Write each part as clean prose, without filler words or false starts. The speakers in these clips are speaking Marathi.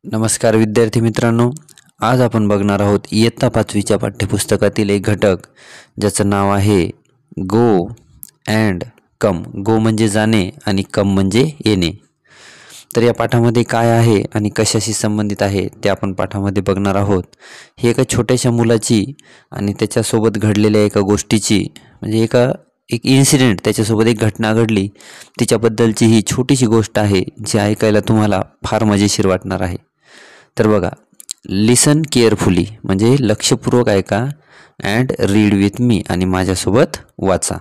नमस्कार विद्यार्थी मित्रांनो, आज आपण बघणार आहोत इयत्ता 5वीच्या पाठ्यपुस्तकातील एक घटक ज्याचं नाव आहे गो अँड कम. गो म्हणजे जाणे आणि कम म्हणजे येणे. तर या पाठामध्ये काय आहे आणि कशाशी संबंधित आहे ते आपण पाठामध्ये बघणार आहोत. ही एका छोट्याशा मुलाची आणि त्याच्यासोबत घडलेल्या एका गोष्टीची म्हणजे एक इन्सिडेंट, त्याच्यासोबत एक घटना घडली तिच्याबद्दलची ही छोटीशी गोष्ट आहे जी ऐकायला तुम्हाला फार मजेशीर वाटणार आहे. तर बघा, लिसन केअरफुली म्हणजे लक्षपूर्वक ऐका अँड रीड विथ मी आणि माझ्यासोबत वाचा.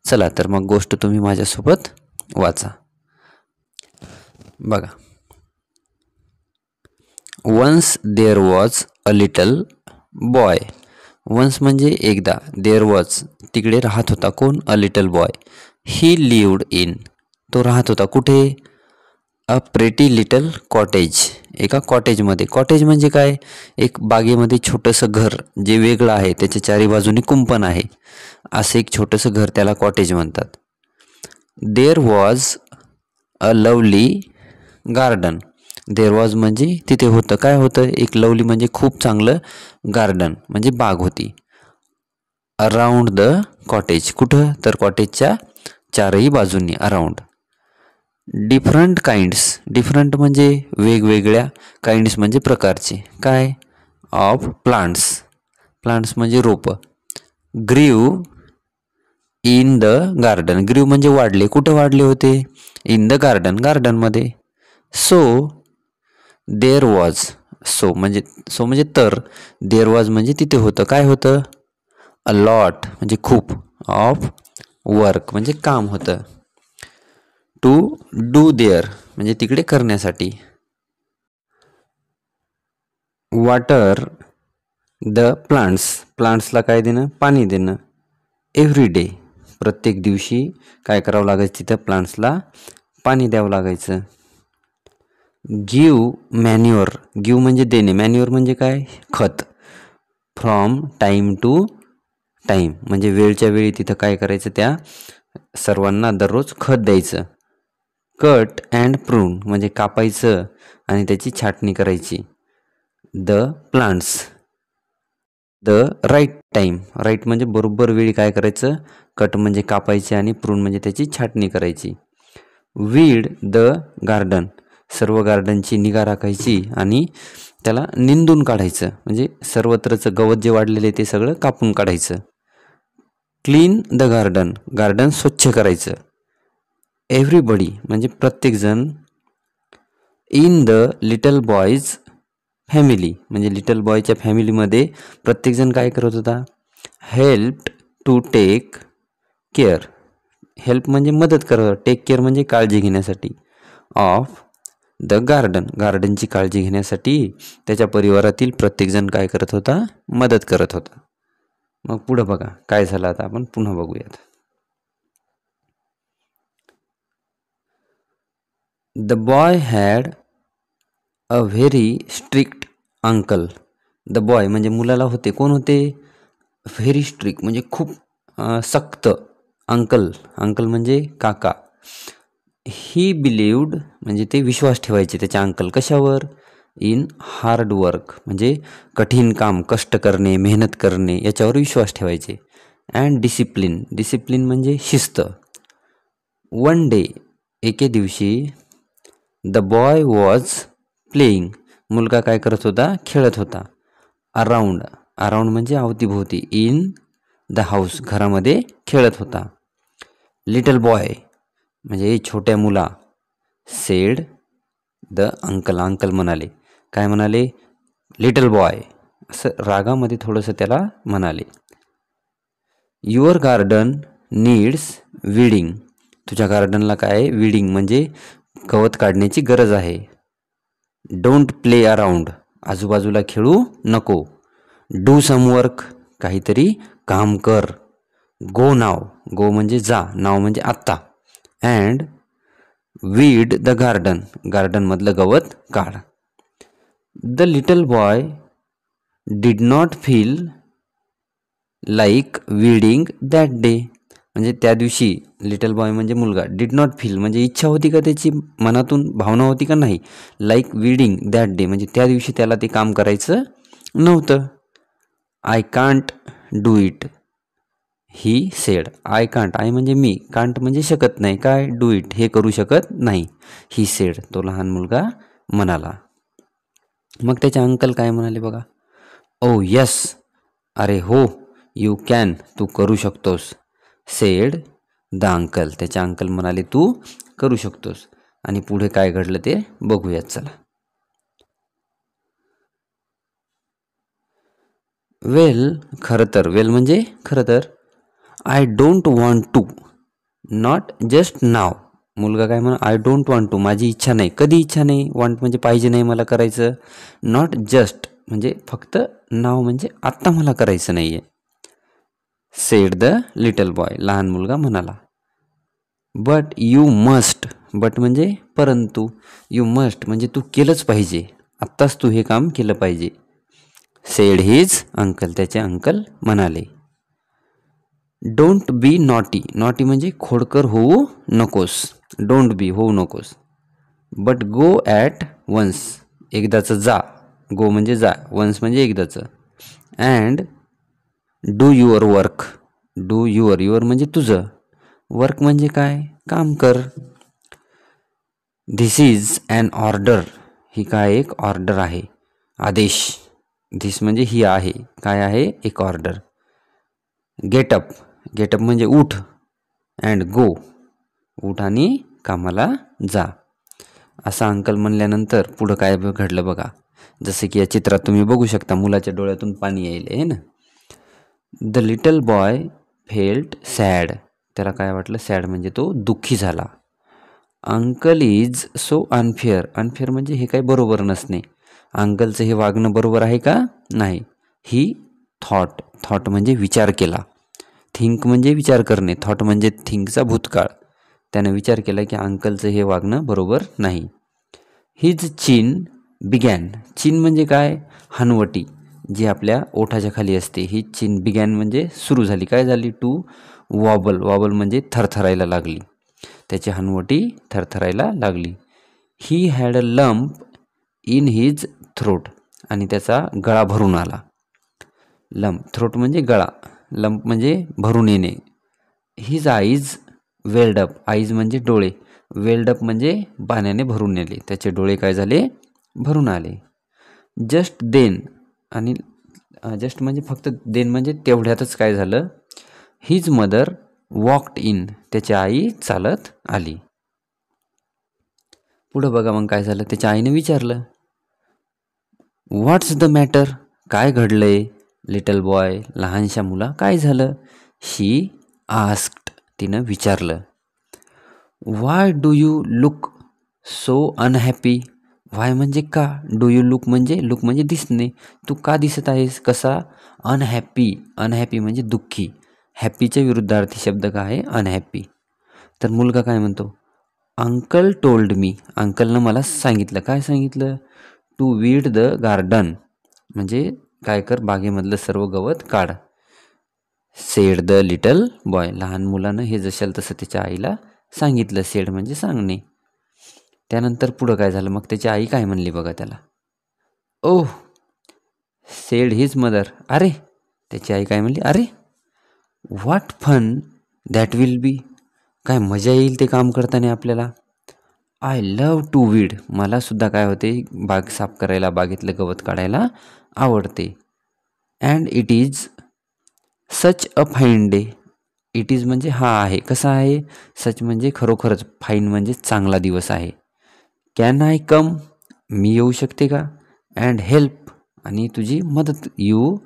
चला तर मग गोष्ट तुम्ही माझ्यासोबत वाचा. बघा, once there was a little boy. Once म्हणजे एकदा, देअर वॉज तिकडे राहत होता कोण? A little boy. He lived in तो राहत होता कुठे? अ प्रेटी लिटल कॉटेज एका कॉटेजमध्ये. कॉटेज म्हणजे काय? एक बागेमध्ये छोटंसं घर जे वेगळं आहे, त्याच्या चारी बाजूनी कुंपण आहे, असं एक छोटंसं घर, त्याला कॉटेज म्हणतात. There was a lovely garden. There was म्हणजे तिथे होतं. काय होतं? एक लवली म्हणजे खूप चांगलं, गार्डन म्हणजे बाग होती. अराउंड द कॉटेज कुठं? तर कॉटेजच्या चारही बाजूंनी, अराउंड. डिफरंट काइंड्स, डिफरंट म्हणजे वेगवेगळ्या, काइंड्स म्हणजे प्रकारचे, काय? ऑफ प्लांट्स, प्लांट्स म्हणजे रोपं. ग्रीव इन द गार्डन, ग्रीव म्हणजे वाढले. कुठं वाढले होते? इन द गार्डन, गार्डनमध्ये. सो देअर वॉज, सो म्हणजे तर, देअर वॉज म्हणजे तिथे होतं. काय होतं? अ लॉट म्हणजे खूप, ऑफ वर्क म्हणजे काम होतं. टू डू देअर म्हणजे तिकडे करण्यासाठी. वॉटर द प्लांट्स, प्लांट्सला काय देणं? पाणी देणं. एव्हरी डे प्रत्येक दिवशी काय करावं लागायचं? तिथं प्लांट्सला पाणी द्यावं लागायचं. गिव मॅन्युअर, गिव म्हणजे देणे, मॅन्युअर म्हणजे काय? खत. फ्रॉम टाईम टू टाईम म्हणजे वेळच्या वेळी तिथं काय करायचं? त्या सर्वांना दररोज खत द्यायचं. कट अँड प्रून म्हणजे कापायचं आणि त्याची छाटणी करायची. The plants the right time, right म्हणजे बरोबर वेळी काय करायचं? कट म्हणजे कापायचे आणि प्रून म्हणजे त्याची छाटणी करायची. वीड द गार्डन सर्व गार्डनची निगा राखायची आणि त्याला निंदून काढायचं म्हणजे सर्वत्रचं गवत जे वाढलेले ते सगळं कापून काढायचं. क्लीन द गार्डन, गार्डन स्वच्छ करायचं. एव्हरीबडी म्हणजे प्रत्येकजण. In the little boy's family म्हणजे लिटल बॉयच्या फॅमिलीमध्ये प्रत्येकजण काय करत होता? Help to take care, help म्हणजे मदत करत, टेक केअर म्हणजे काळजी घेण्यासाठी. ऑफ द गार्डन, गार्डनची काळजी घेण्यासाठी त्याच्या परिवारातील प्रत्येकजण काय करत होता? मदत करत होता. मग पुढं बघा काय झालं, आता आपण पुन्हा बघूयात. The boy had a very strict uncle. The boy म्हणजे मुलाला होते, कोण होते? व्हेरी स्ट्रिक्ट म्हणजे खूप सक्त. अंकल, अंकल म्हणजे काका. ही बिलिव्ड म्हणजे ते विश्वास ठेवायचे त्याच्या अंकल कशावर? इन हार्ड वर्क म्हणजे कठीण काम, कष्ट करणे, मेहनत करणे याच्यावर विश्वास ठेवायचे. अँड डिसिप्लिन, डिसिप्लिन म्हणजे शिस्त. वन डे एके दिवशी द बॉय वॉज प्लेईंग मुलगा काय करत होता? खेळत होता. अराउंड, अराउंड म्हणजे अवतीभोवती. इन द हाऊस घरामध्ये खेळत होता. लिटल बॉय म्हणजे छोट्या मुला. सेड द अंकल, अंकल म्हणाले. काय म्हणाले? लिटल बॉय असं रागामध्ये थोडंसं त्याला म्हणाले. युअर गार्डन नीड्स विडिंग, तुझ्या गार्डनला काय? विडिंग म्हणजे गवत काढण्याची गरज आहे. डोंट प्ले अराउंड, आजूबाजूला खेळू नको. डू सम वर्क, काहीतरी काम कर. गो नाव, गो म्हणजे जा, नाव म्हणजे आत्ता. अँड वीड द गार्डन, गार्डनमधलं गवत काढ. The little boy did not feel like weeding that day, म्हणजे त्या दिवशी लिटल बॉय म्हणजे मुलगा डिड नॉट फील म्हणजे इच्छा होती का त्याची मनातून भावना होती का नाही लाईक रीडिंग दॅट डे म्हणजे त्या दिवशी त्याला ते काम करायचं नव्हतं. I can't do it he said. I can't I म्हणजे मी कांट म्हणजे शकत नाही काय डू इट हे करू शकत नाही. ही सेड तो लहान मुलगा म्हणाला. मग त्याचे अंकल काय म्हणाले बघा. ओ यस अरे हो यू कॅन तू करू शकतोस. सेड द अंकल त्याचे अंकल म्हणाले तू करू शकतोस. आणि पुढे काय घडलं ते बघूयात चला. वेल खरं तर वेल म्हणजे खरं तर I don't want to not just नाव. मुलगा काय म्हणा आय डोंट वॉन्ट टू माझी इच्छा नाही कधी इच्छा नाही वॉन्ट म्हणजे पाहिजे नाही मला करायचं. नॉट जस्ट म्हणजे फक्त नाव म्हणजे आत्ता मला करायचं नाही आहे. सेड द लिटल बॉय लहान मुलगा म्हणाला. बट यू मस्ट बट म्हणजे परंतु यू मस्ट म्हणजे तू केलंच पाहिजे आत्ताच तू हे काम केलं पाहिजे. सेड हिज अंकल त्याचे अंकल म्हणाले. डोंट बी नॉटी नॉटी म्हणजे खोडकर होऊ नकोस. डोंट बी होऊ नकोस. बट गो ॲट वन्स एकदाचं जा. गो म्हणजे जा वन्स म्हणजे एकदाचं. And do your work do your your म्हणजे तुझं वर्क म्हणजे काय काम कर. धिस इज ॲन ऑर्डर ही काय एक ऑर्डर आहे आदेश. धिस म्हणजे ही आहे काय आहे एक ऑर्डर. गेटअप गेटअप म्हणजे उठ. अँड गो उठ आणि कामाला जा. असा अंकल म्हणल्यानंतर पुढं काय घडलं बघा. जसं की या चित्रात तुम्ही बघू शकता मुलाच्या डोळ्यातून पाणी यायले आहे ना. The little boy felt sad त्याला काय वाटलं सॅड म्हणजे तो दुःखी झाला. Uncle is so unfair unfair म्हणजे हे काही बरोबर नसणे. अंकलचं हे वागणं बरोबर आहे का नाही. ही थॉट थॉट म्हणजे विचार केला. थिंक म्हणजे विचार करणे थॉट म्हणजे थिंकचा भूतकाळ. त्याने विचार केला की अंकलचं हे वागणं बरोबर नाही. हिज चिन बिगॅन चिन म्हणजे काय हनवटी जी आपल्या ओठाच्या खाली असते. ही चिन बिगॅन म्हणजे सुरू झाली काय झाली टू वॉबल वॉबल म्हणजे थरथरायला लागली. त्याची हनवटी थरथरायला लागली. He had a lump in his throat आणि त्याचा गळा भरून आला. लंप थ्रोट म्हणजे गळा लंप म्हणजे भरून येणे. His eyes weld up eyes म्हणजे डोळे वेल्ड अप म्हणजे पाण्याने भरून नेले. त्याचे डोळे काय झाले भरून आले. जस्ट देन आणि जस्ट म्हणजे फक्त देन म्हणजे तेवढ्यातच काय झालं. हिज मदर वॉक्ड इन त्याची आई चालत आली. पुढं बघा मग काय झालं. त्याच्या आईने विचारलं व्हॉट्स द मॅटर काय घडलंय. लिटल बॉय लहानशा मुला काय झालं. शी आस्क्ड तिनं विचारलं. Why do you look so unhappy Y म्हणजे का डू यू लुक म्हणजे दिसणे. तू का दिसत आहेस कसा अनहॅपी अनहॅपी म्हणजे दुःखी. हॅपीच्या विरुद्धार्थी शब्द काय आहे अनहॅपी. तर मुलगा काय म्हणतो अंकल टोल्ड मी अंकलनं मला सांगितलं काय सांगितलं टू वीड द गार्डन म्हणजे काय कर बागेमधलं सर्व गवत काढ. सेड द लिटल बॉय लहान मुलानं हे जशाल तसं त्याच्या आईला सांगितलं. सेड म्हणजे सांगणे. त्यानंतर पुढं काय झालं मग त्याची आई काय म्हणली बघा त्याला. ओह सेड हिज मदर अरे त्याची आई काय म्हणली अरे what fun that will be काय मजा येईल ते काम करताना आपल्याला. आय लव टू वीड मला सुद्धा काय होते बाग साफ करायला बागेतलं गवत काढायला आवडते. And it is such a fine day it is म्हणजे हा आहे कसा आहे सच म्हणजे खरोखरच फाईन म्हणजे चांगला दिवस आहे. कॅन आय कम मी येऊ शकते का. अँड हेल्प आणि तुझी मदत यू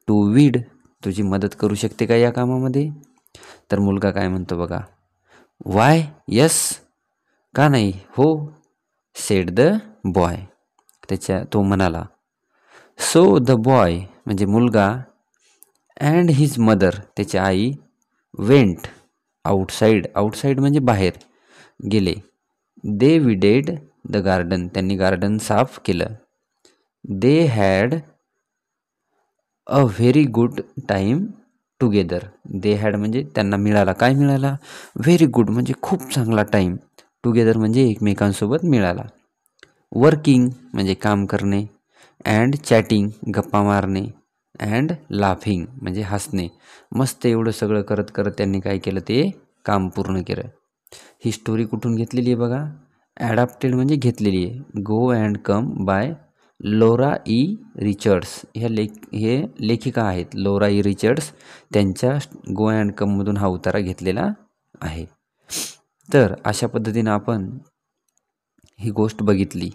टू वीड तुझी मदत करू शकते का या कामामध्ये. तर मुलगा काय म्हणतो बघा वाय यस का नाही हो. सेड द बॉय तो म्हणाला. सो द बॉय म्हणजे मुलगा अँड हिज मदर त्याची आई वेंट आउटसाईड आउटसाईड म्हणजे बाहेर गेले. दे विडेड द गार्डन त्यांनी गार्डन साफ केलं. They had a very good time together. They had म्हणजे त्यांना मिळाला. काय मिळाला? व्हेरी गुड म्हणजे खूप चांगला टाईम. टुगेदर म्हणजे एकमेकांसोबत मिळाला. वर्किंग म्हणजे काम करणे. अँड चॅटिंग गप्पा मारणे. अँड लाफिंग म्हणजे हसणे. मस्त एवढं सगळं करत करत त्यांनी काय केलं? ते काम पूर्ण केलं. ही स्टोरी कुठून घेतलेली आहे बघा? ॲडॅप्टेड म्हणजे घेतलेली आहे. Go and come by Laura E Richards. हे लेखिका आहेत लोरा ई रिचर्ड्स. त्यांच्या गो अँड कममधून हा उतारा घेतलेला आहे. तर अशा पद्धतीनं आपण ही गोष्ट बघितली.